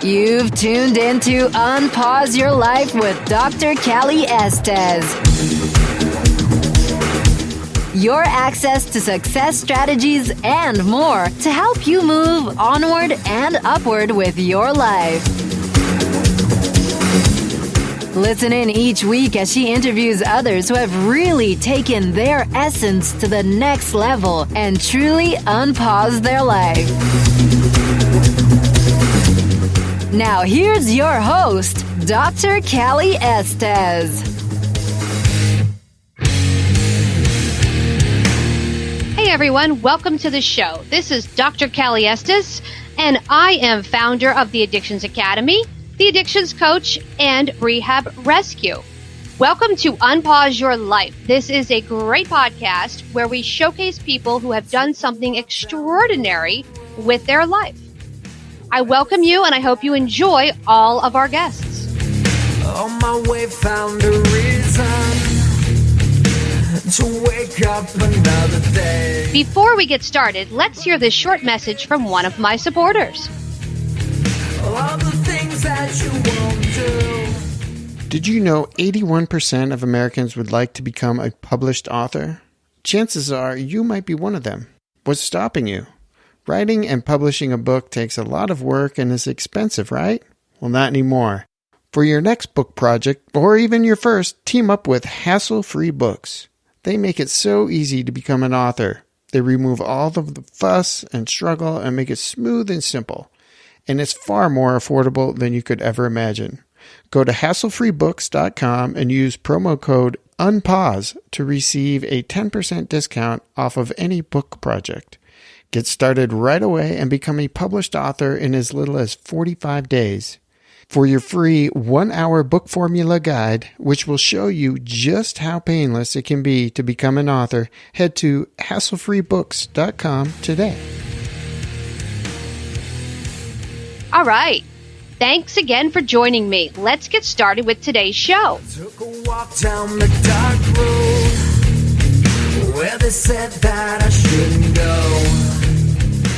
You've tuned into Unpause Your Life with Dr. Callie Estes. Your access to success strategies and more to help you move onward and upward with your life. Listen in each week as she interviews others who have really taken their essence to the next level and truly unpaused their life. Now here's your host, Dr. Callie Estes. Hey everyone, welcome to the show. This is Dr. Callie Estes, and I am founder of the Addictions Academy, the Addictions Coach, and Rehab Rescue. Welcome to Unpause Your Life. This is a great podcast where we showcase people who have done something extraordinary with their life. I welcome you, and I hope you enjoy all of our guests. On my way, found a reason to wake up another day. Before we get started, let's hear this short message from one of my supporters. All the things that you won't do. Did you know 81% of Americans would like to become a published author? Chances are you might be one of them. What's stopping you? Writing and publishing a book takes a lot of work and is expensive, right? Well, not anymore. For your next book project, or even your first, team up with Hassle-Free Books. They make it so easy to become an author. They remove all of the fuss and struggle and make it smooth and simple. And it's far more affordable than you could ever imagine. Go to hasslefreebooks.com and use promo code UNPAUSE to receive a 10% discount off of any book project. Get started right away and become a published author in as little as 45 days. For your free 1-hour book formula guide, which will show you just how painless it can be to become an author, head to hasslefreebooks.com today. All right. Thanks again for joining me. Let's get started with today's show. Took a walk down the dark road where they said that I shouldn't go.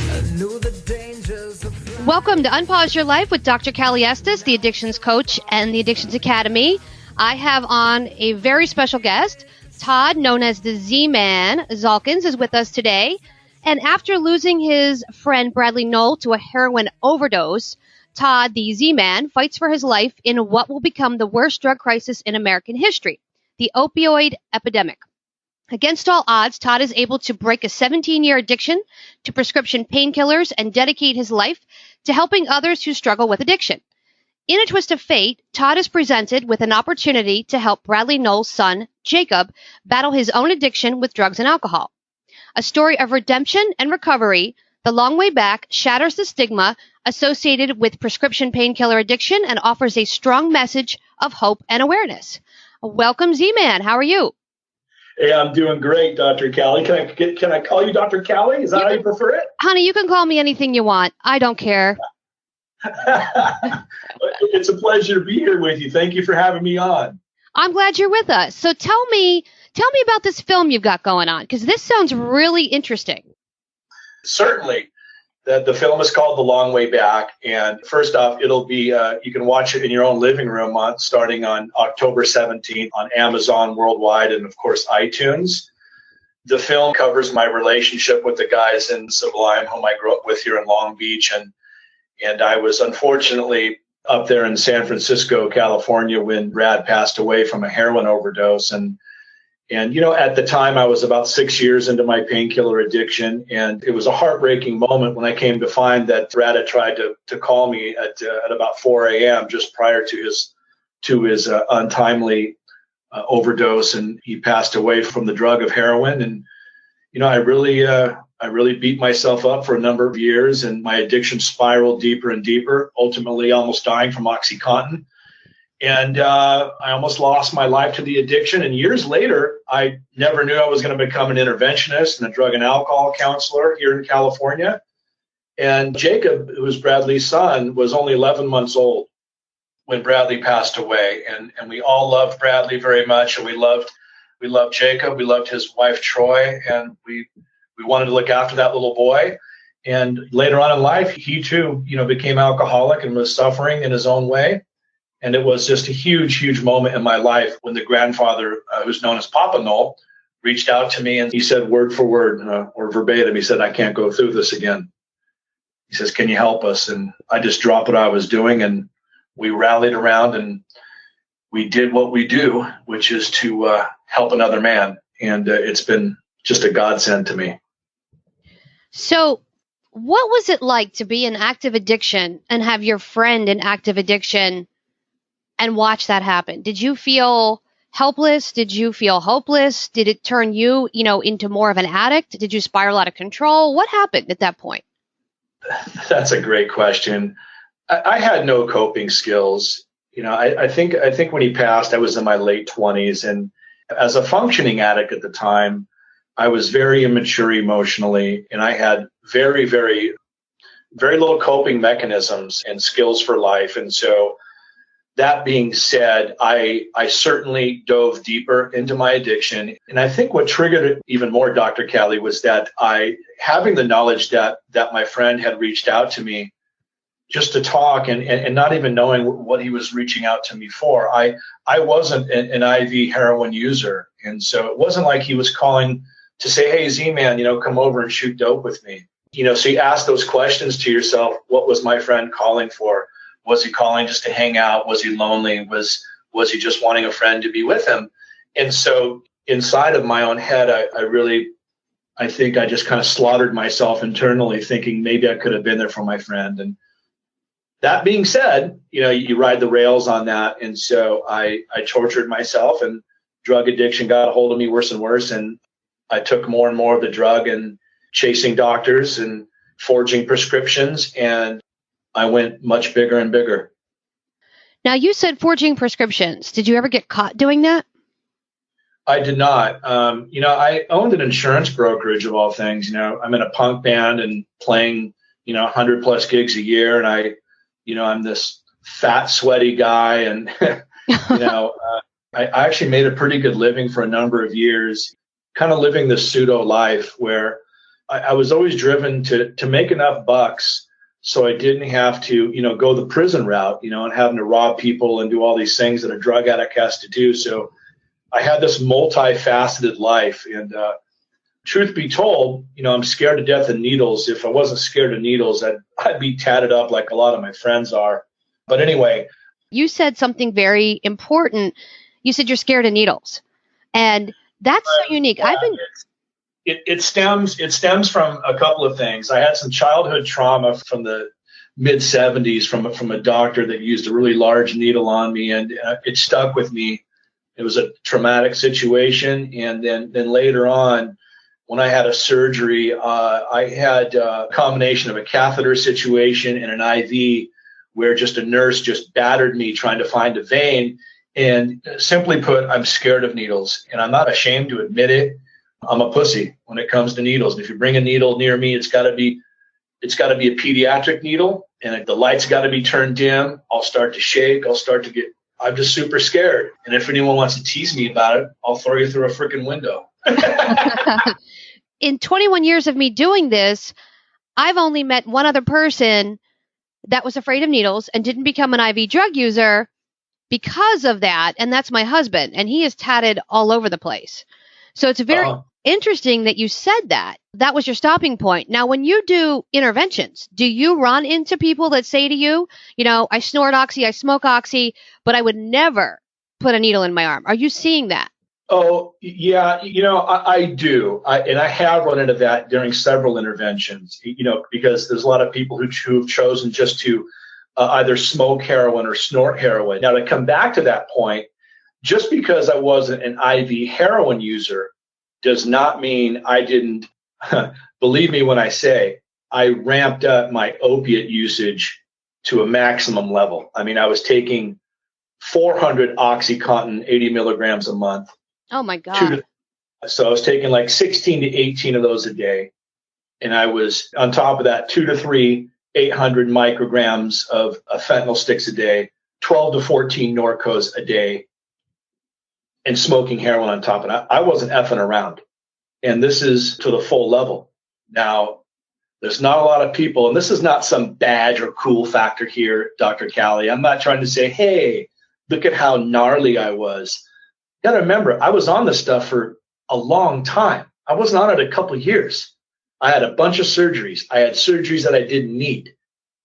I knew the dangers of... Welcome to Unpause Your Life with Dr. Callie Estes, the Addictions Coach and the Addictions Academy. I have on a very special guest. Todd, known as the Z-Man, Zalkins, is with us today. And after losing his friend Bradley Knoll to a heroin overdose, Todd, the Z-Man, fights for his life in what will become the worst drug crisis in American history, the opioid epidemic. Against all odds, Todd is able to break a 17-year addiction to prescription painkillers and dedicate his life to helping others who struggle with addiction. In a twist of fate, Todd is presented with an opportunity to help Bradley Knoll's son, Jacob, battle his own addiction with drugs and alcohol. A story of redemption and recovery, The Long Way Back shatters the stigma associated with prescription painkiller addiction and offers a strong message of hope and awareness. Welcome, Z-Man. How are you? Hey, I'm doing great, Dr. Callie. Can I call you Dr. Callie? Is that how you prefer it? Honey, you can call me anything you want. I don't care. It's a pleasure to be here with you. Thank you for having me on. I'm glad you're with us. So tell me about this film you've got going on, because this sounds really interesting. Certainly. The film is called The Long Way Back. And first off, it'll be, you can watch it in your own living room starting on October 17th on Amazon worldwide and, of course, iTunes. The film covers my relationship with the guys in Sublime, whom I grew up with here in Long Beach. And I was unfortunately up there in San Francisco, California, when Brad passed away from a heroin overdose. And you know, at the time, I was about 6 years into my painkiller addiction, and it was a heartbreaking moment when I came to find that Brad had tried to call me at about 4 a.m. just prior to his untimely overdose, and he passed away from the drug of heroin. And you know, I really beat myself up for a number of years, and my addiction spiraled deeper and deeper, ultimately almost dying from OxyContin. And I almost lost my life to the addiction. And years later, I never knew I was going to become an interventionist and a drug and alcohol counselor here in California. And Jacob, who was Bradley's son, was only 11 months old when Bradley passed away. And we all loved Bradley very much. And we loved Jacob. We loved his wife, Troy. And we wanted to look after that little boy. And later on in life, he too, became alcoholic and was suffering in his own way. And it was just a huge, huge moment in my life when the grandfather, who's known as Papa Noel, reached out to me and he said word for word or verbatim, he said, "I can't go through this again." He says, "Can you help us?" And I just dropped what I was doing and we rallied around and we did what we do, which is to help another man. And it's been just a godsend to me. So what was it like to be in active addiction and have your friend in active addiction and watch that happen? Did you feel helpless? Did you feel hopeless? Did it turn you, into more of an addict? Did you spiral out of control? What happened at that point? That's a great question. I had no coping skills. I think when he passed, I was in my late 20s. And as a functioning addict at the time, I was very immature emotionally, and I had very, very, very little coping mechanisms and skills for life. And so that being said, I certainly dove deeper into my addiction. And I think what triggered it even more, Dr. Callie, was that having the knowledge that my friend had reached out to me just to talk and not even knowing what he was reaching out to me for. I wasn't an IV heroin user. And so it wasn't like he was calling to say, "Hey, Z-Man, come over and shoot dope with me." So you ask those questions to yourself. What was my friend calling for? Was he calling just to hang out? Was he lonely? Was he just wanting a friend to be with him? And so inside of my own head, I think I just kind of slaughtered myself internally, thinking maybe I could have been there for my friend. And that being said, you ride the rails on that. And so I tortured myself, and drug addiction got a hold of me worse and worse. And I took more and more of the drug and chasing doctors and forging prescriptions. And I went much bigger and bigger. Now, you said forging prescriptions. Did you ever get caught doing that? I did not. I owned an insurance brokerage of all things. I'm in a punk band and playing, 100 plus gigs a year. And I'm this fat, sweaty guy. And, I actually made a pretty good living for a number of years, kind of living this pseudo life where I was always driven to make enough bucks so I didn't have to, go the prison route, and having to rob people and do all these things that a drug addict has to do. So I had this multifaceted life. And truth be told, I'm scared to death of needles. If I wasn't scared of needles, I'd be tatted up like a lot of my friends are. But anyway. You said something very important. You said you're scared of needles. And that's so unique. It stems from a couple of things. I had some childhood trauma from the mid 70s from a doctor that used a really large needle on me, and it stuck with me. It was a traumatic situation. And then later on, when I had a surgery, I had a combination of a catheter situation and an IV where just a nurse just battered me trying to find a vein. And simply put, I'm scared of needles, and I'm not ashamed to admit it. I'm a pussy when it comes to needles. And if you bring a needle near me, it's got to be a pediatric needle, and the light's got to be turned dim. I'll start to shake. I'm just super scared. And if anyone wants to tease me about it, I'll throw you through a freaking window. In 21 years of me doing this, I've only met one other person that was afraid of needles and didn't become an IV drug user because of that. And that's my husband. And he is tatted all over the place. So it's very interesting that you said that. That was your stopping point. Now, when you do interventions, do you run into people that say to you, I snort oxy, I smoke oxy, but I would never put a needle in my arm? Are you seeing that? Oh, yeah. I do. And I have run into that during several interventions, because there's a lot of people who've chosen just to either smoke heroin or snort heroin. Now, to come back to that point, just because I wasn't an IV heroin user does not mean I didn't, believe me when I say, I ramped up my opiate usage to a maximum level. I mean, I was taking 400 OxyContin, 80 milligrams a month. Oh, my God. So I was taking like 16 to 18 of those a day. And I was, on top of that, 2 to 3, 800 micrograms of fentanyl sticks a day, 12 to 14 Norcos a day, and smoking heroin on top of it. I wasn't effing around. And this is to the full level. Now, There's not a lot of people, and this is not some badge or cool factor here, Dr. Callie. I'm not trying to say, hey, look at how gnarly I was. You got to remember, I was on this stuff for a long time. I wasn't on it a couple of years. I had a bunch of surgeries. I had surgeries that I didn't need.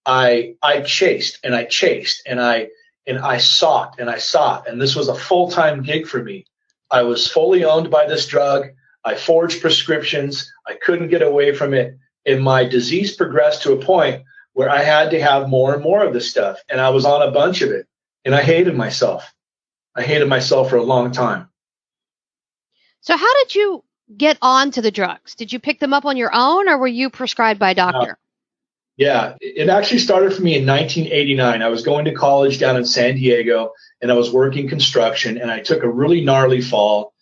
I chased and I chased and I sought and I sought. And this was a full-time gig for me. I was fully owned by this drug. I forged prescriptions. I couldn't get away from it. And my disease progressed to a point where I had to have more and more of this stuff. And I was on a bunch of it. And I hated myself. I hated myself for a long time. So how did you get onto the drugs? Did you pick them up on your own, or were you prescribed by a doctor? Yeah, it actually started for me in 1989. I was going to college down in San Diego, and I was working construction, and I took a really gnarly fall,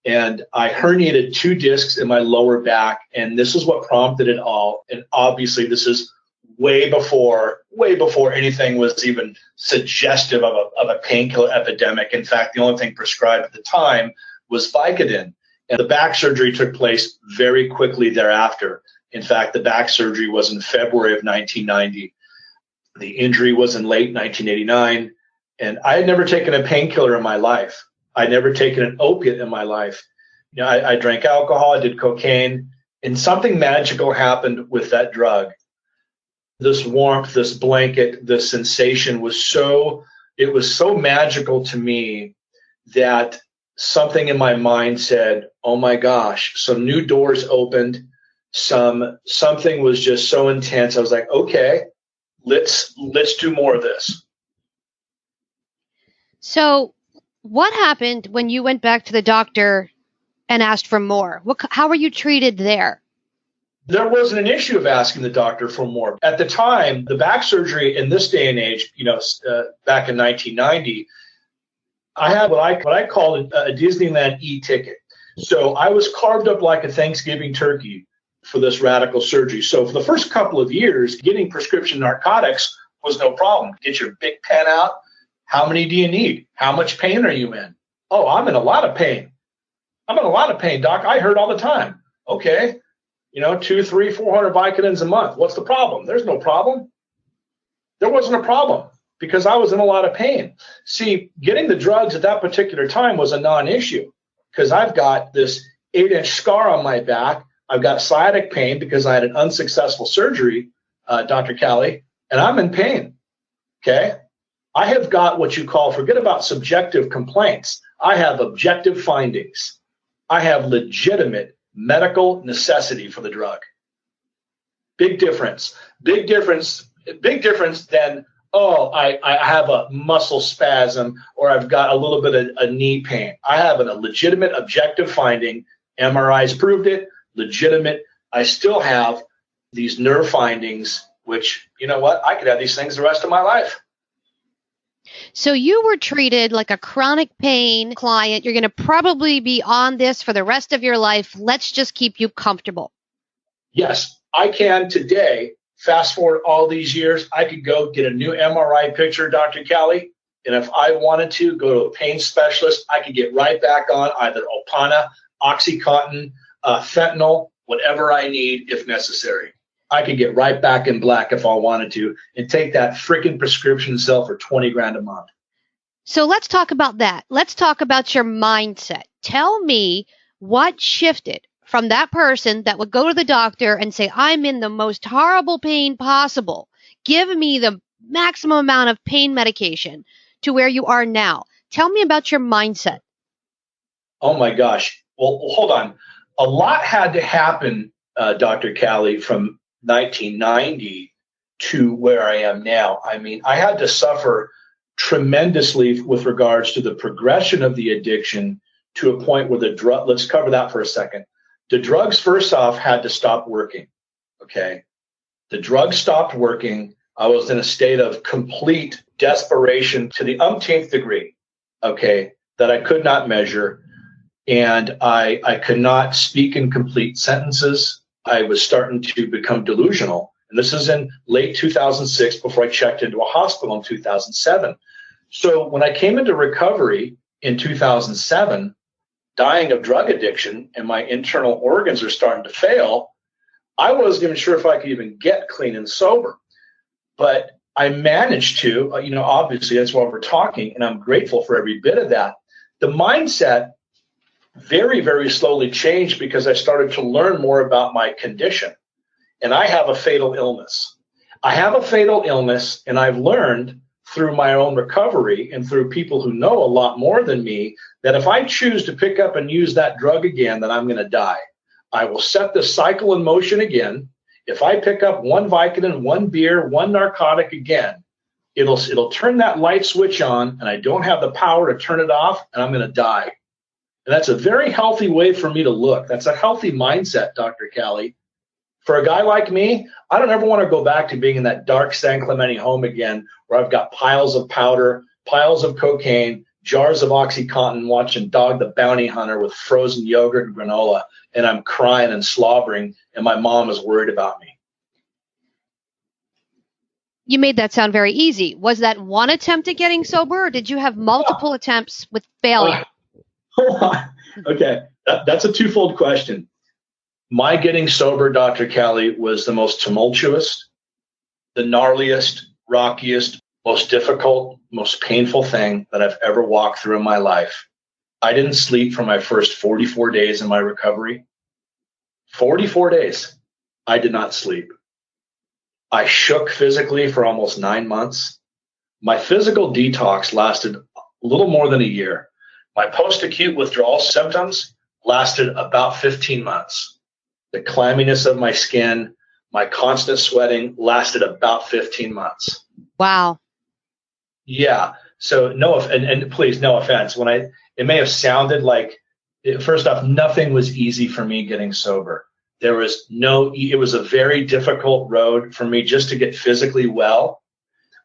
and I herniated 2 discs in my lower back, and this is what prompted it all. And obviously, this is way before anything was even suggestive of a painkiller epidemic. In fact, the only thing prescribed at the time was Vicodin, and the back surgery took place very quickly thereafter. In fact, the back surgery was in February of 1990. The injury was in late 1989. And I had never taken a painkiller in my life. I'd never taken an opiate in my life. You know, I drank alcohol, I did cocaine, and something magical happened with that drug. This warmth, this blanket, this sensation was so magical to me that something in my mind said, oh my gosh, some new doors opened. Something was just so intense. I was like, okay, let's do more of this. So what happened when you went back to the doctor and asked for more? How were you treated there? There wasn't an issue of asking the doctor for more. At the time, the back surgery in this day and age, back in 1990, I had what I called a Disneyland e-ticket. So I was carved up like a Thanksgiving turkey for this radical surgery. So for the first couple of years, getting prescription narcotics was no problem. Get your big pen out. How many do you need? How much pain are you in? Oh, I'm in a lot of pain. I'm in a lot of pain, doc. I hurt all the time. Okay. 200, 300, 400 Vicodins a month. What's the problem? There's no problem. There wasn't a problem because I was in a lot of pain. See, getting the drugs at that particular time was a non-issue because I've got this 8-inch scar on my back. I've got sciatic pain because I had an unsuccessful surgery, Dr. Callie, and I'm in pain, okay? I have got what you call, forget about subjective complaints. I have objective findings. I have legitimate medical necessity for the drug. Big difference. Big difference than, I have a muscle spasm or I've got a little bit of a knee pain. I have a legitimate objective finding. MRIs proved it. Legitimate. I still have these nerve findings, which, you know what? I could have these things the rest of my life. So you were treated like a chronic pain client. You're going to probably be on this for the rest of your life. Let's just keep you comfortable. Yes, I can today. Fast forward all these years, I could go get a new MRI picture, Dr. Callie. And if I wanted to go to a pain specialist, I could get right back on either Opana, Oxycontin, fentanyl, whatever I need if necessary. I could get right back in black if I wanted to and take that freaking prescription and sell for $20,000 a month. So let's talk about that. Let's talk about your mindset. Tell me what shifted from that person that would go to the doctor and say, I'm in the most horrible pain possible. Give me the maximum amount of pain medication to where you are now. Tell me about your mindset. Oh my gosh. Well, hold on. A lot had to happen, Dr. Callie, from 1990 to where I am now. I mean, I had to suffer tremendously with regards to the progression of the addiction to a point where the drug, let's cover that for a second. The drugs, first off, had to stop working. Okay. The drugs stopped working. I was in a state of complete desperation to the umpteenth degree. Okay. That I could not measure. And I could not speak in complete sentences. I was starting to become delusional. And this is in late 2006 before I checked into a hospital in 2007. So when I came into recovery in 2007, dying of drug addiction and my internal organs are starting to fail, I wasn't even sure if I could even get clean and sober. But I managed to, obviously that's why we're talking, and I'm grateful for every bit of that. The mindset very, very slowly changed because I started to learn more about my condition. And I have a fatal illness. And I've learned through my own recovery and through people who know a lot more than me that if I choose to pick up and use that drug again, then I'm going to die. I will set the cycle in motion again. If I pick up one Vicodin, one beer, one narcotic again, it'll turn that light switch on, and I don't have the power to turn it off, and I'm going to die. And that's a very healthy way for me to look. That's a healthy mindset, Dr. Callie. For a guy like me, I don't ever want to go back to being in that dark San Clemente home again where I've got piles of powder, piles of cocaine, jars of OxyContin, watching Dog the Bounty Hunter with frozen yogurt and granola, and I'm crying and slobbering, and my mom is worried about me. You made that sound very easy. Was that one attempt at getting sober, or did you have multiple attempts with failure? Okay, that's a twofold question. My getting sober, Dr. Callie, was the most tumultuous, the gnarliest, rockiest, most difficult, most painful thing that I've ever walked through in my life. I didn't sleep for my first 44 days in my recovery. 44 days, I did not sleep. I shook physically for almost 9 months. My physical detox lasted a little more than a year. My post-acute withdrawal symptoms lasted about 15 months. The clamminess of my skin, my constant sweating lasted about 15 months. Wow. Yeah. So and please, no offense. It may have sounded like, first off, nothing was easy for me getting sober. It was a very difficult road for me just to get physically well,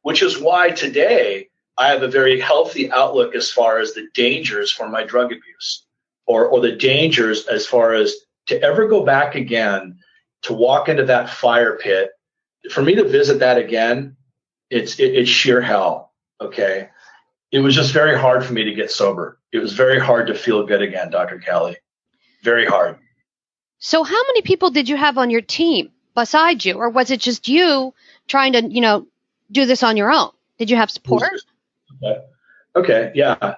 which is why today I have a very healthy outlook as far as the dangers for my drug abuse or the dangers as far as to ever go back again, to walk into that fire pit. For me to visit that again, it's sheer hell. Okay. It was just very hard for me to get sober. It was very hard to feel good again, Dr. Callie. Very hard. So how many people did you have on your team besides you, or was it just you trying to, do this on your own? Did you have support? Okay. Yeah.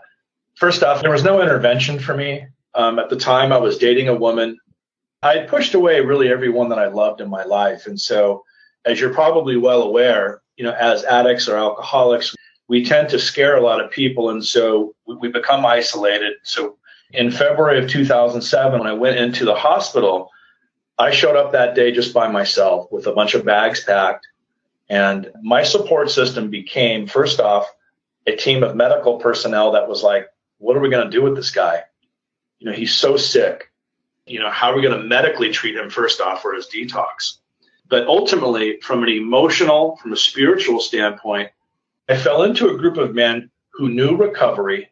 First off, there was no intervention for me. At the time, I was dating a woman. I had pushed away really everyone that I loved in my life. And so, as you're probably well aware, as addicts or alcoholics, we tend to scare a lot of people. And so we become isolated. So in February of 2007, when I went into the hospital, I showed up that day just by myself with a bunch of bags packed. And my support system became, first off, a team of medical personnel that was like, what are we going to do with this guy? He's so sick. How are we going to medically treat him first off for his detox? But ultimately, from a spiritual standpoint, I fell into a group of men who knew recovery,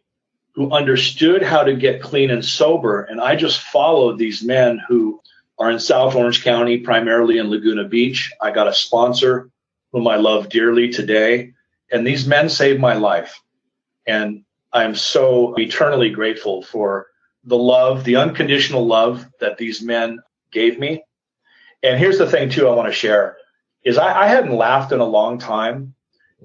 who understood how to get clean and sober. And I just followed these men who are in South Orange County, primarily in Laguna Beach. I got a sponsor whom I love dearly today. And these men saved my life. And I'm so eternally grateful for the love, the unconditional love that these men gave me. And here's the thing, too, I want to share, is I hadn't laughed in a long time.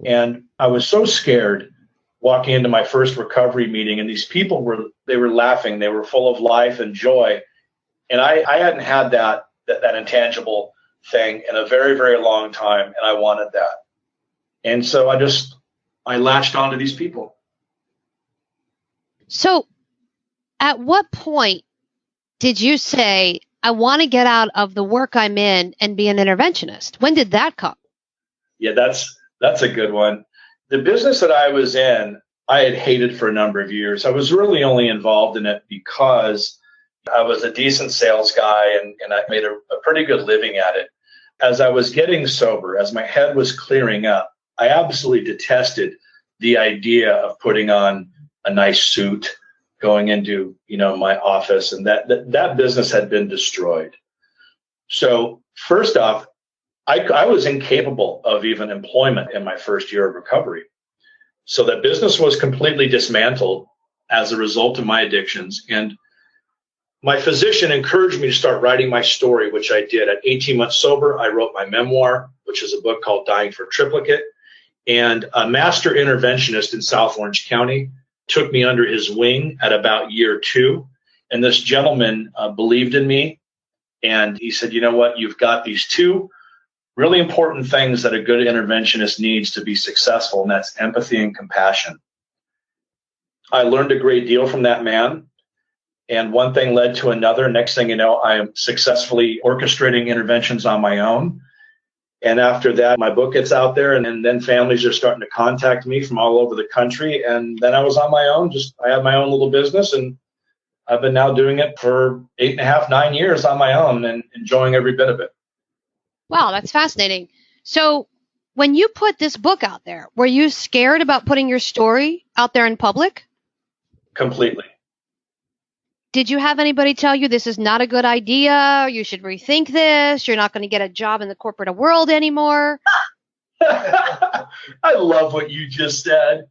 And I was so scared walking into my first recovery meeting. And these people were laughing. They were full of life and joy. And I hadn't had that intangible thing in a very, very long time. And I wanted that. And so I latched onto these people. So at what point did you say, I want to get out of the work I'm in and be an interventionist? When did that come? Yeah, that's a good one. The business that I was in, I had hated for a number of years. I was really only involved in it because I was a decent sales guy and I made a pretty good living at it. As I was getting sober, as my head was clearing up, I absolutely detested the idea of putting on a nice suit, going into, my office, and that business had been destroyed. So first off, I was incapable of even employment in my first year of recovery. So that business was completely dismantled as a result of my addictions. And my physician encouraged me to start writing my story, which I did. At 18 months sober, I wrote my memoir, which is a book called Dying for Triplicate. And a master interventionist in South Orange County took me under his wing at about year 2. And this gentleman believed in me. And he said, you know what, you've got these 2 really important things that a good interventionist needs to be successful, and that's empathy and compassion. I learned a great deal from that man. And one thing led to another. Next thing you know, I am successfully orchestrating interventions on my own. And after that, my book gets out there, and then families are starting to contact me from all over the country. And then I was on my own. I had my own little business, and I've been now doing it for 8.5, 9 years on my own and enjoying every bit of it. Wow, that's fascinating. So when you put this book out there, were you scared about putting your story out there in public? Completely. Did you have anybody tell you this is not a good idea? You should rethink this. You're not going to get a job in the corporate world anymore. I love what you just said.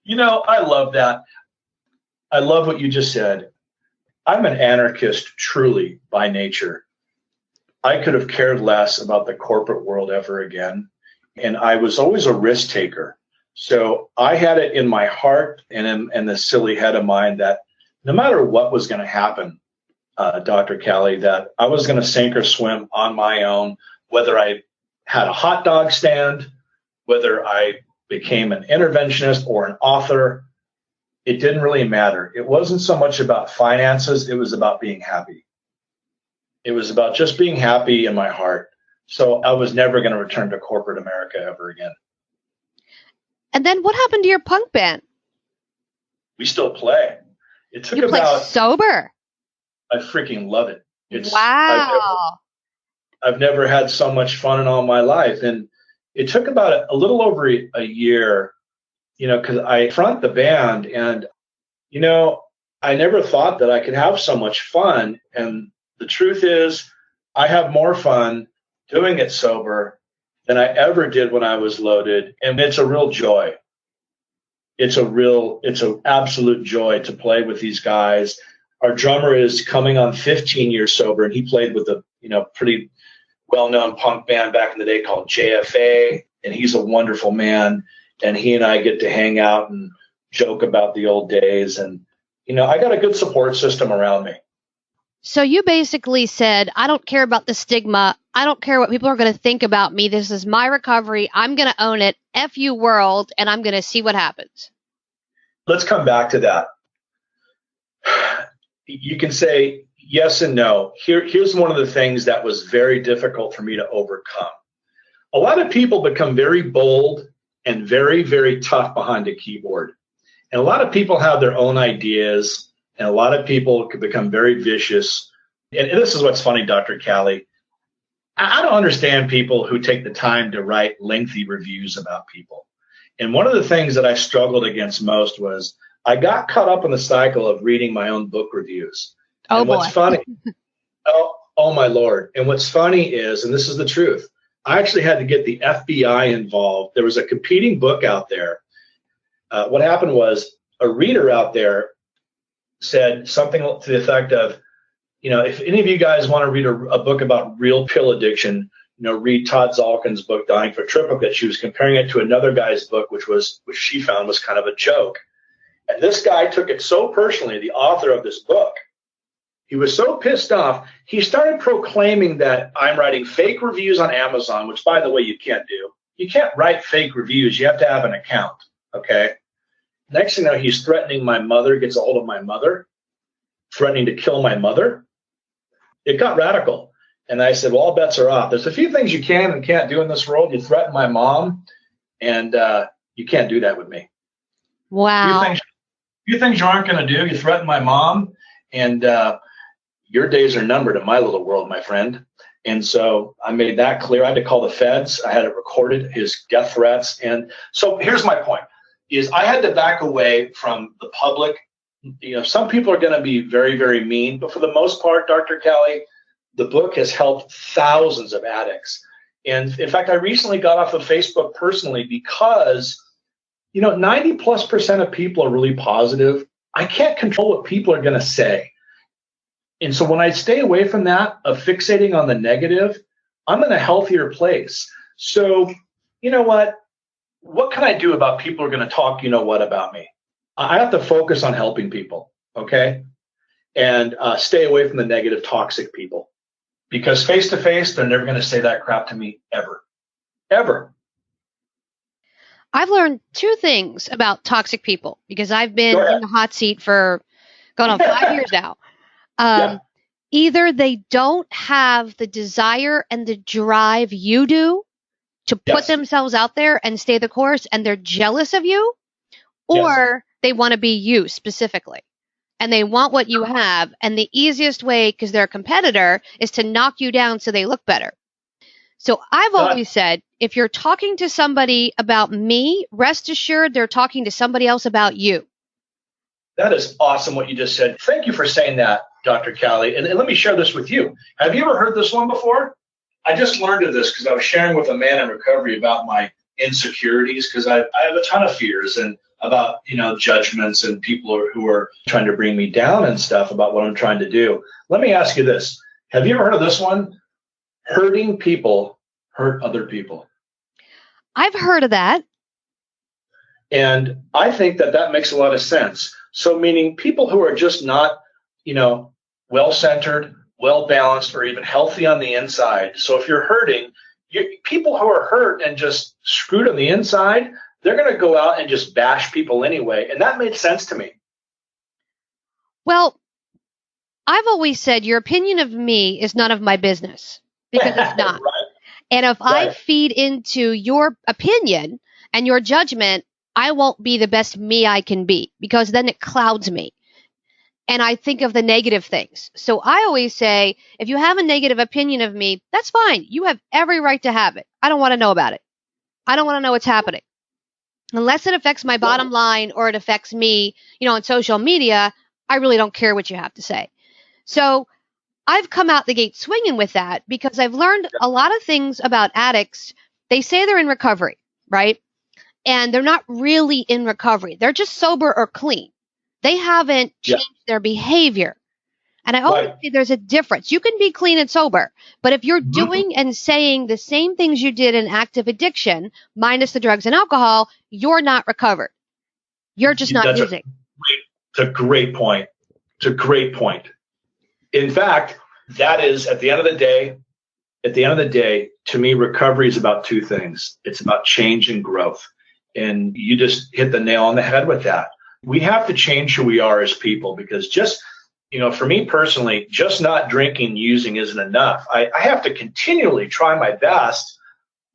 I love that. I love what you just said. I'm an anarchist truly by nature. I could have cared less about the corporate world ever again. And I was always a risk taker. So I had it in my heart and in the silly head of mine that no matter what was going to happen, Dr. Callie, that I was going to sink or swim on my own, whether I had a hot dog stand, whether I became an interventionist or an author, it didn't really matter. It wasn't so much about finances. It was about being happy. It was about just being happy in my heart. So I was never going to return to corporate America ever again. And then what happened to your punk band? We still play. It took you play about sober. I freaking love it. Wow. I've never had so much fun in all my life. And it took about a little over a year, because I front the band and, I never thought that I could have so much fun. And the truth is I have more fun doing it sober than I ever did when I was loaded. And it's a real joy. It's an absolute joy to play with these guys. Our drummer is coming on 15 years sober, and he played with a pretty well-known punk band back in the day called JFA, and he's a wonderful man. And he and I get to hang out and joke about the old days. And I got a good support system around me. So you basically said, I don't care about the stigma. I don't care what people are going to think about me. This is my recovery. I'm going to own it. F you world. And I'm going to see what happens. Let's come back to that. You can say yes and no. Here's one of the things that was very difficult for me to overcome. A lot of people become very bold and very, very tough behind a keyboard. And a lot of people have their own ideas, and a lot of people can become very vicious. And this is what's funny, Dr. Callie. I don't understand people who take the time to write lengthy reviews about people. And one of the things that I struggled against most was I got caught up in the cycle of reading my own book reviews. Oh, and what's boy. funny, oh my Lord. And what's funny is, and this is the truth, I actually had to get the FBI involved. There was a competing book out there. What happened was a reader out there said something to the effect of, if any of you guys want to read a book about real pill addiction, read Todd Zalkins' book, Dying for Triplicate. She was comparing it to another guy's book, which she found was kind of a joke. And this guy took it so personally, the author of this book. He was so pissed off, he started proclaiming that I'm writing fake reviews on Amazon, which, by the way, you can't do. You can't write fake reviews. You have to have an account, okay? Next thing you know, he's threatening my mother, gets a hold of my mother, threatening to kill my mother. It got radical. And I said, well, all bets are off. There's a few things you can and can't do in this world. You threaten my mom, and you can't do that with me. Wow. Few things you aren't going to do. You threaten my mom, and your days are numbered in my little world, my friend. And so I made that clear. I had to call the feds. I had it recorded, his death threats. And so here's my point, is I had to back away from the public. Some people are going to be very, very mean, but for the most part, Dr. Callie, the book has helped thousands of addicts. And in fact, I recently got off of Facebook personally because, 90+% of people are really positive. I can't control what people are going to say. And so when I stay away from that, of fixating on the negative, I'm in a healthier place. So, you know what? What can I do about people who are going to talk, about me? I have to focus on helping people, okay? And stay away from the negative, toxic people. Because face to face, they're never going to say that crap to me ever. Ever. I've learned two things about toxic people because I've been in the hot seat for going on 5 years now. Either they don't have the desire and the drive you do to put themselves out there and stay the course, and they're jealous of you, or they want to be you specifically. And they want what you have. And the easiest way, because they're a competitor, is to knock you down so they look better. So I've always said, if you're talking to somebody about me, rest assured they're talking to somebody else about you. That is awesome what you just said. Thank you for saying that, Dr. Callie. And let me share this with you. Have you ever heard this one before? I just learned of this because I was sharing with a man in recovery about my insecurities, because I have a ton of fears and about, judgments and people who are trying to bring me down and stuff about what I'm trying to do. Let me ask you this. Have you ever heard of this one? Hurting people hurt other people. I've heard of that. And I think that makes a lot of sense. So meaning people who are just not, well-centered, well-balanced, or even healthy on the inside. So if you're hurting, people who are hurt and just screwed on the inside, they're going to go out and just bash people anyway. And that made sense to me. Well, I've always said your opinion of me is none of my business, because it's not. Right. And if I feed into your opinion and your judgment, I won't be the best me I can be, because then it clouds me. And I think of the negative things. So I always say, if you have a negative opinion of me, that's fine. You have every right to have it. I don't want to know about it. I don't want to know what's happening. Unless it affects my bottom line or it affects me, on social media, I really don't care what you have to say. So I've come out the gate swinging with that, because I've learned a lot of things about addicts. They say they're in recovery, right? And they're not really in recovery. They're just sober or clean. They haven't changed their behavior. And I always say there's a difference. You can be clean and sober, but if you're doing and saying the same things you did in active addiction, minus the drugs and alcohol, you're not recovered. You're just not using. It's a great point. It's a great point. In fact, that is, at the end of the day, to me, recovery is about two things. It's about change and growth. And you just hit the nail on the head with that. We have to change who we are as people, because just, for me personally, just not drinking, using isn't enough. I have to continually try my best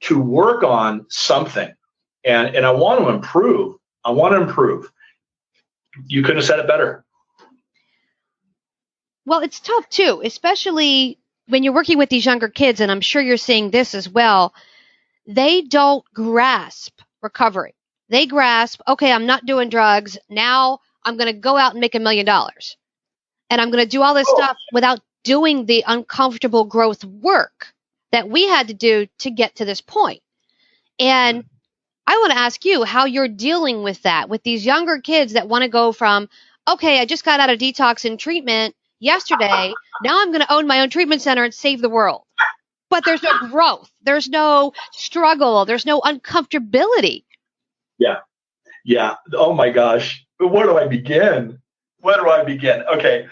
to work on something. And I want to improve. You couldn't have said it better. Well, it's tough too, especially when you're working with these younger kids, and I'm sure you're seeing this as well. They don't grasp recovery. They grasp, okay, I'm not doing drugs. Now I'm going to go out and make $1 million. And I'm going to do all this stuff without doing the uncomfortable growth work that we had to do to get to this point. And I want to ask you how you're dealing with that, with these younger kids that want to go from, okay, I just got out of detox and treatment yesterday. Now I'm going to own my own treatment center and save the world. But there's no growth. There's no struggle. There's no uncomfortability. Yeah. Oh my gosh. Where do I begin? Okay.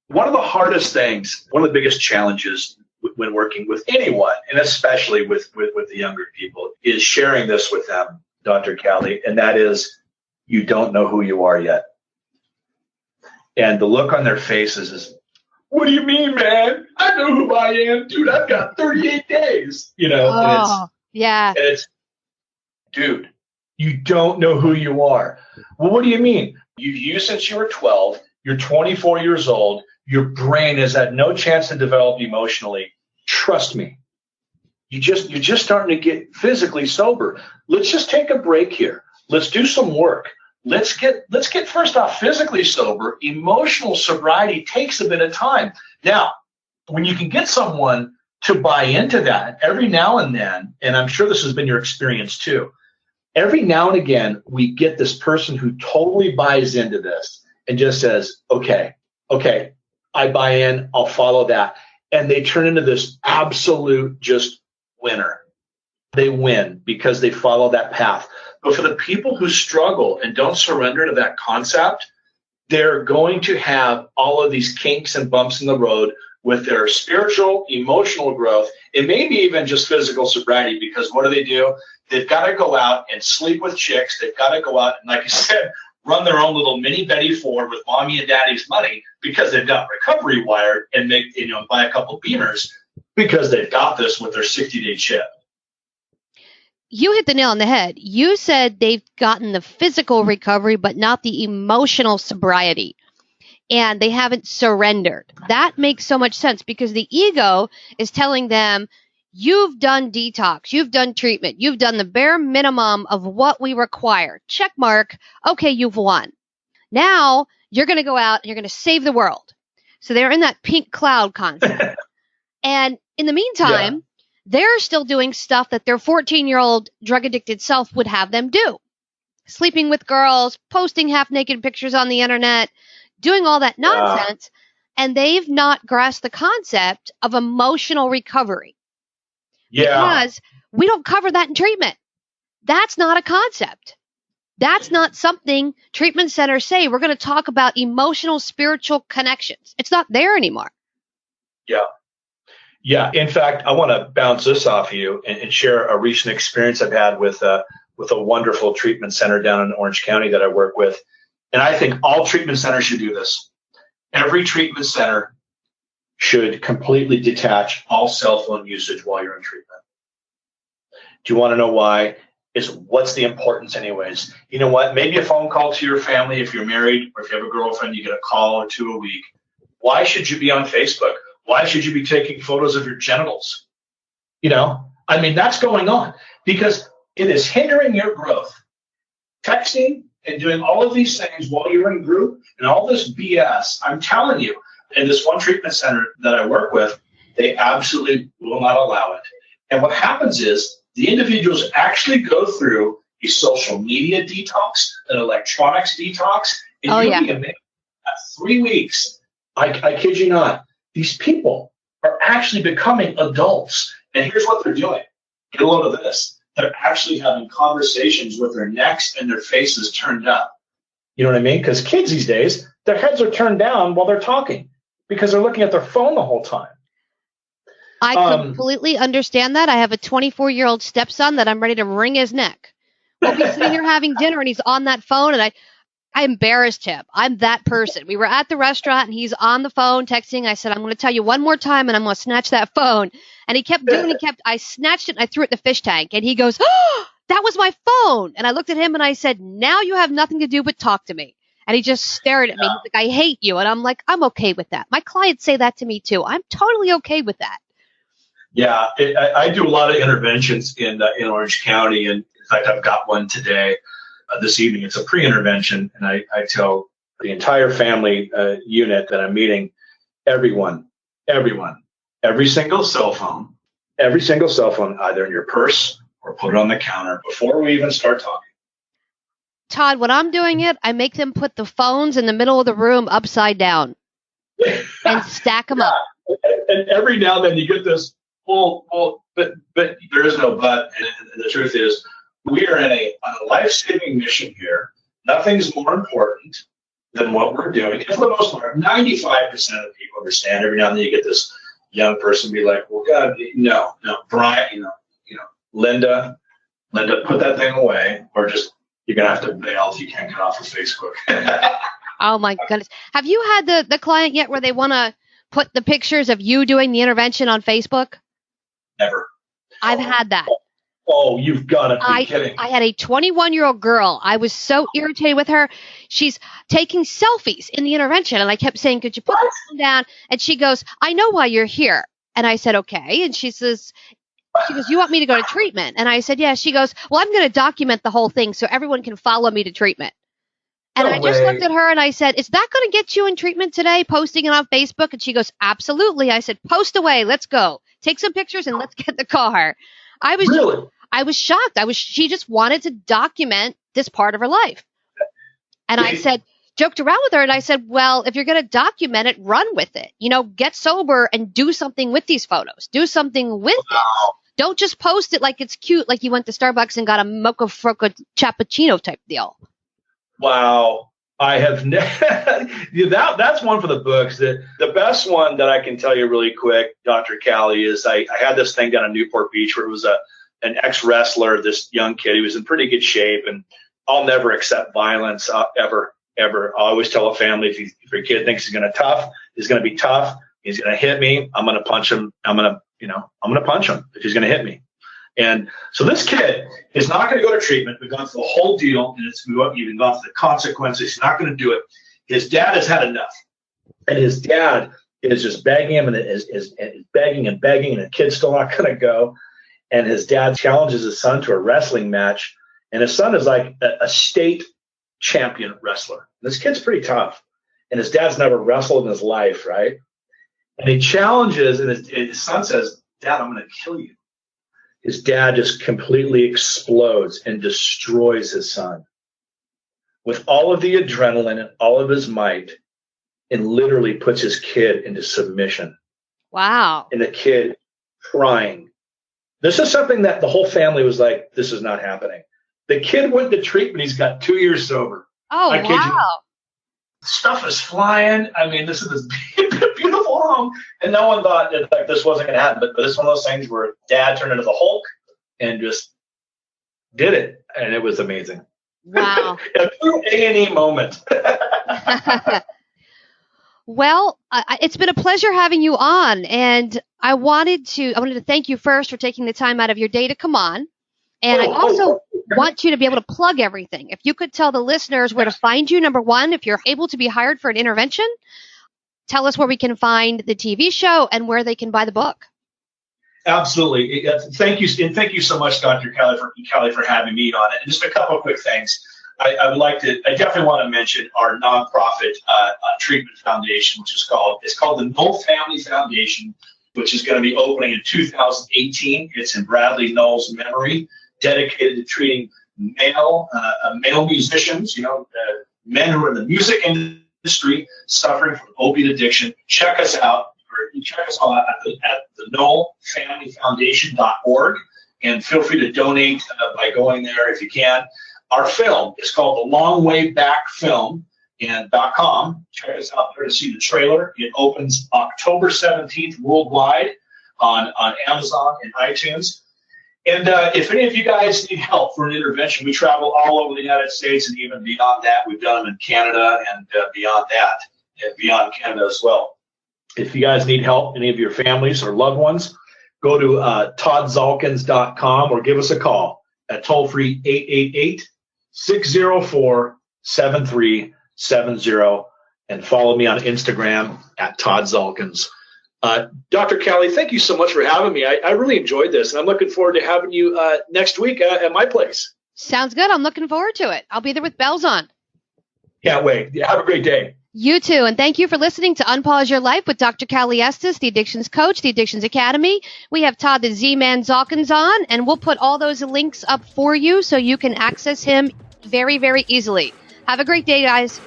One of the hardest things, one of the biggest challenges when working with anyone, and especially with the younger people, is sharing this with them, Dr. Callie, and that is, you don't know who you are yet. And the look on their faces is, what do you mean, man? I know who I am, dude. I've got 38 days, Oh, and it's, dude, you don't know who you are. Well, what do you mean? You've used since you were 12. You're 24 years old. Your brain has had no chance to develop emotionally. Trust me. You're just starting to get physically sober. Let's just take a break here. Let's do some work. Let's get first off physically sober. Emotional sobriety takes a bit of time. Now, when you can get someone to buy into that every now and then, and I'm sure this has been your experience too, every now and again, we get this person who totally buys into this and just says, okay, I buy in, I'll follow that. And they turn into this absolute just winner. They win because they follow that path. But for the people who struggle and don't surrender to that concept, they're going to have all of these kinks and bumps in the road with their spiritual, emotional growth, and maybe even just physical sobriety, because what do? They've got to go out and sleep with chicks. They've got to go out and, like you said, run their own little mini Betty Ford with mommy and daddy's money because they've got recovery wired and buy a couple Beamers because they've got this with their 60-day chip. You hit the nail on the head. You said they've gotten the physical recovery, but not the emotional sobriety. And they haven't surrendered. That makes so much sense because the ego is telling them, you've done detox, you've done treatment, you've done the bare minimum of what we require. Check mark. Okay, you've won. Now you're going to go out and you're going to save the world. So they're in that pink cloud concept. And in the meantime, they're still doing stuff that their 14-year-old drug-addicted self would have them do. Sleeping with girls, posting half-naked pictures on the internet, doing all that nonsense. And they've not grasped the concept of emotional recovery. Because we don't cover that in treatment. That's not a concept. That's not something treatment centers say. We're going to talk about emotional, spiritual connections. It's not there anymore. Yeah. In fact, I want to bounce this off you and share a recent experience I've had with a wonderful treatment center down in Orange County that I work with. And I think all treatment centers should do this. Every treatment center should completely detach all cell phone usage while you're in treatment. Do you want to know why? What's the importance anyways? You know what? Maybe a phone call to your family if you're married, or if you have a girlfriend, you get a call or two a week. Why should you be on Facebook? Why should you be taking photos of your genitals? That's going on because it is hindering your growth. Texting and doing all of these things while you're in group and all this BS, I'm telling you, in this one treatment center that I work with, they absolutely will not allow it. And what happens is the individuals actually go through a social media detox, an electronics detox, and you'll be amazed. 3 weeks, I kid you not, these people are actually becoming adults. And here's what they're doing. Get a load of this. They're actually having conversations with their necks and their faces turned up. You know what I mean? Because kids these days, their heads are turned down while they're talking because they're looking at their phone the whole time. I completely understand that. I have a 24-year-old stepson that I'm ready to wring his neck. We'll be sitting here having dinner and he's on that phone and I embarrassed him. I'm that person. We were at the restaurant and he's on the phone texting. I said, I'm going to tell you one more time and I'm going to snatch that phone. And he kept doing it. I snatched it and I threw it in the fish tank. And he goes, oh, that was my phone. And I looked at him and I said, now you have nothing to do but talk to me. And he just stared at me. He's like, I hate you. And I'm like, I'm okay with that. My clients say that to me too. I'm totally okay with that. Yeah, I do a lot of interventions in Orange County. And in fact, I've got one today, this evening. It's a pre-intervention. And I tell the entire family unit that I'm meeting, everyone, every single cell phone, either in your purse or put it on the counter before we even start talking. Todd, when I'm doing it, I make them put the phones in the middle of the room upside down and stack them up. And every now and then you get this, but there is no but. And the truth is, we are on a life-saving mission here. Nothing's more important than what we're doing. And for the most part, 95% of people understand. Every now and then you get this young person be like, well, God, no, Brian, Linda, put that thing away, or just you're gonna have to bail if you can't get off of Facebook. Oh my goodness! Have you had the client yet where they want to put the pictures of you doing the intervention on Facebook? Never. I've had that. Oh, you've got to be kidding. I had a 21-year-old girl. I was so irritated with her. She's taking selfies in the intervention, and I kept saying, could you put the phone down? And she goes, I know why you're here. And I said, okay. And she goes, you want me to go to treatment? And I said, yeah. She goes, well, I'm going to document the whole thing so everyone can follow me to treatment. And I just looked at her and I said, is that going to get you in treatment today, posting it on Facebook? And she goes, absolutely. I said, post away. Let's go. Take some pictures and let's get in the car. I was shocked. She just wanted to document this part of her life. And I said, joked around with her and I said, well, if you're going to document it, run with it. Get sober and do something with these photos. Do something with it. Don't just post it like it's cute, like you went to Starbucks and got a mocha froca cappuccino type deal. Wow. I have that's one for the books. The best one that I can tell you really quick, Dr. Callie, is I had this thing down in Newport Beach where it was an ex-wrestler, this young kid. He was in pretty good shape, and I'll never accept violence ever. I always tell a family, if your kid thinks he's going to be tough. He's going to hit me. I'm going to punch him. I'm going to punch him if he's going to hit me. And so this kid is not going to go to treatment. We've gone through the whole deal, and we've even gone through the consequences. He's not going to do it. His dad has had enough, and his dad is just begging him, and is begging and begging, and the kid's still not going to go. And his dad challenges his son to a wrestling match, and his son is like a state champion wrestler. This kid's pretty tough, and his dad's never wrestled in his life, right? And he challenges, and his son says, "Dad, I'm going to kill you." His dad just completely explodes and destroys his son with all of the adrenaline and all of his might, and literally puts his kid into submission. Wow. And the kid crying. This is something that the whole family was like, this is not happening. The kid went to treatment. He's got 2 years sober. Oh, wow. Stuff is flying. I mean, this is this beautiful home, and no one thought that like this wasn't going to happen. But it's one of those things where Dad turned into the Hulk and just did it, and it was amazing. Wow, a true A&E moment. Well, it's been a pleasure having you on, and I wanted to thank you first for taking the time out of your day to come on. And I also want you to be able to plug everything. If you could tell the listeners where to find you, number one, if you're able to be hired for an intervention, tell us where we can find the TV show and where they can buy the book. Absolutely. Thank you. And thank you so much, Dr. Callie, for having me on it. And just a couple of quick things. I definitely want to mention our nonprofit treatment foundation, which is called the Knoll Family Foundation, which is going to be opening in 2018. It's in Bradley Knoll's memory, dedicated to treating male musicians, men who are in the music industry suffering from opiate addiction. Check us out. Check us out at the KnollFamilyFoundation.org, and feel free to donate by going there if you can. Our film is called The Long Way Back Film and .com. Check us out there to see the trailer. It opens October 17th worldwide on Amazon and iTunes. And if any of you guys need help for an intervention, we travel all over the United States and even beyond that. We've done them in Canada and beyond that, and beyond Canada as well. If you guys need help, any of your families or loved ones, go to ToddZalkins.com or give us a call at toll-free 888-604-7370, and follow me on Instagram at Todd Zalkins. Dr. Callie, thank you so much for having me. I really enjoyed this, and I'm looking forward to having you next week at my place. Sounds good. I'm looking forward to it. I'll be there with bells on. Can't wait. Have a great day. You too. And thank you for listening to Unpause Your Life with Dr. Callie, the Addictions Coach, the Addictions Academy. We have Todd the Z-Man Zalkins on, and we'll put all those links up for you so you can access him very, very easily. Have a great day, guys.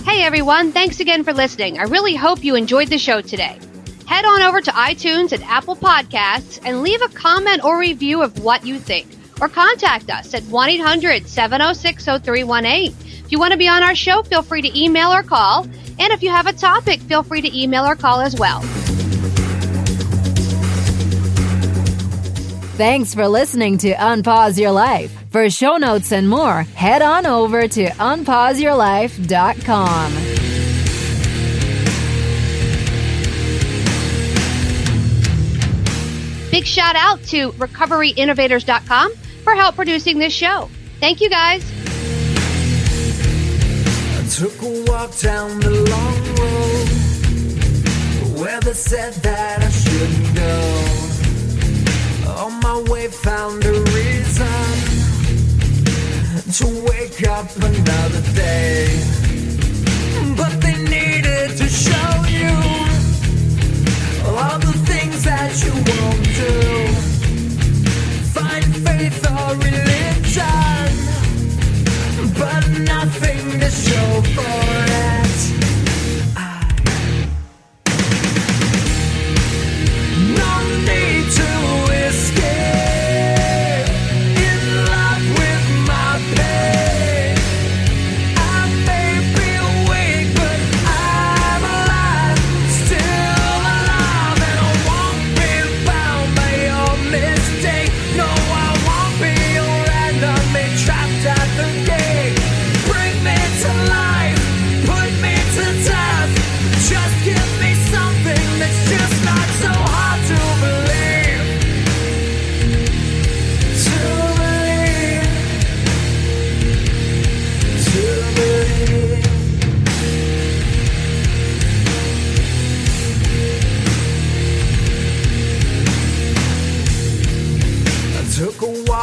Hey, everyone. Thanks again for listening. I really hope you enjoyed the show today. Head on over to iTunes and Apple Podcasts and leave a comment or review of what you think. Or contact us at 1-800-706-0318. If you want to be on our show, feel free to email or call. And if you have a topic, feel free to email or call as well. Thanks for listening to Unpause Your Life. For show notes and more, head on over to unpauseyourlife.com. Big shout out to recoveryinnovators.com for help producing this show. Thank you, guys. I took a walk down the long road where they said that I shouldn't go. On my way found a reason to wake up another day. But they needed to show you all the things that you won't do. Find faith or religion.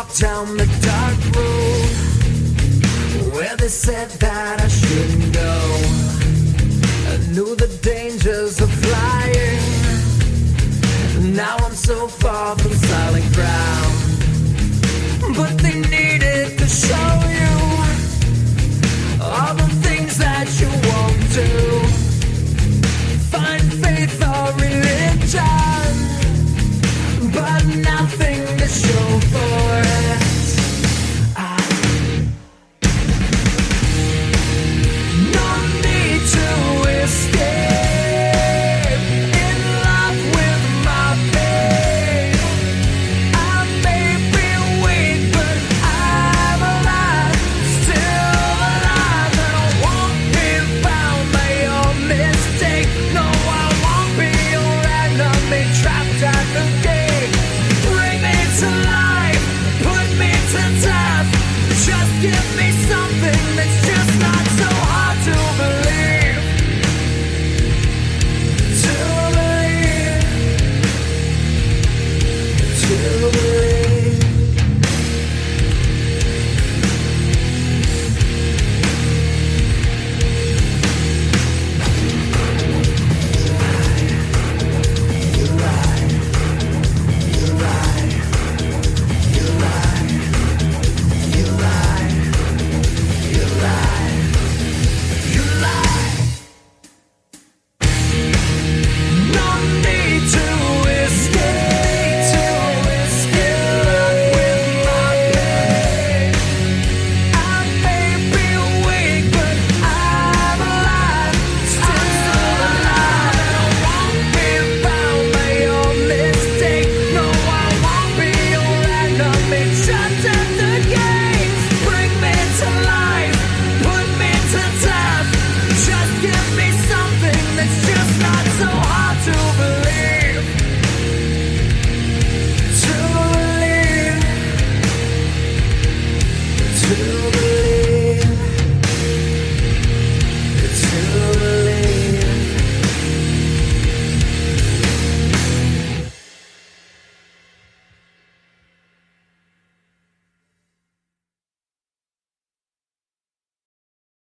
walk down the dark road where they said that I shouldn't go. I knew the dangers of flying. Now I'm so far from solid ground. But they needed to show you all the things that you won't do. Find faith or religion, but nothing to show for it. No need to escape, in love with my pain. I may be weak, but I'm alive, still alive. And I won't be bound by your mistake. No, I won't be your enemy, trapped at the gate. Bring me to life, put me to death. Just give me something that's just not so hard to believe. To believe. To believe.